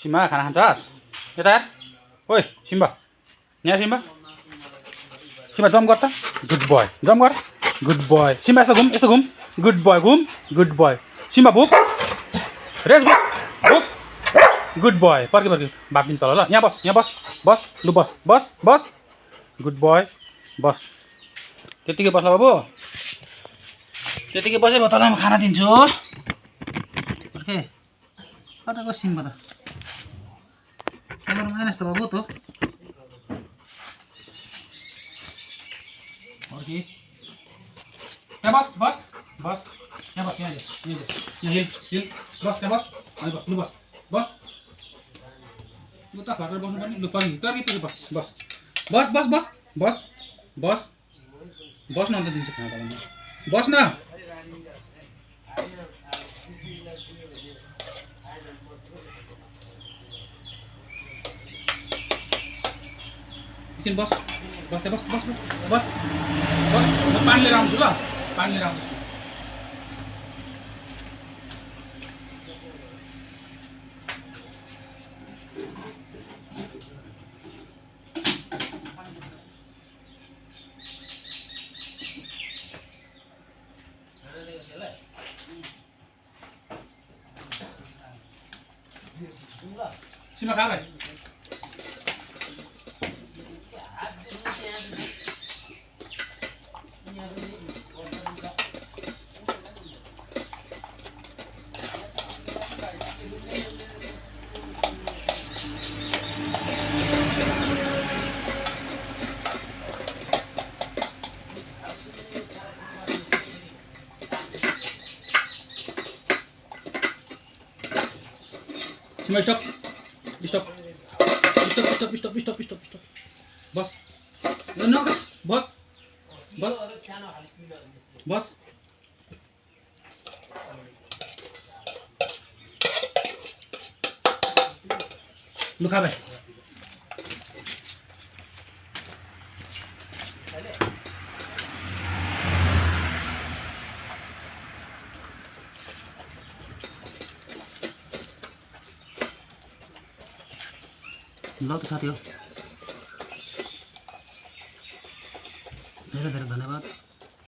Simba खाना खान्छस् यता हेर ओइ सिम्बा यहाँ सिम्बा सिम्बा जम्प गर त गुड बोय जम्प गर गुड बोय सिम्बा यस्तो घुम गुड बोय घुम गुड बोय सिम्बा भुक रेस भुक भुक गुड बोय पर्खि भात दिन्छ ल यहाँ बस बस लु बस बस बस गुड बोय बस त्यतिकै बस ल बाबु त्यतिकै बसे म तँलाई म खाना दिन्छु ओके कता गयो सिम्बा त क्यामेरामा आएनस् त बाबु त ओके यहाँ बस बस बस यहाँ बस यहाँ हिल बस यहाँ बस लु बस बस लु त फर्केर बस्नु पर्ने लु पर्ने तर्की बस बस बस बस बस बस बस बस न अन्त दिन्छु खाना तपाईँलाई बस न एकछिन बस बस बस बस बस बस म पानी लिएर आउँछु ल पानी लिएर आउँछु सिम्बा खा भाइ Simba stop stop stop stop stop stop stop बस न बस बस बस लु खा भाइ ल त साथी हो धेरै धेरै धन्यवाद।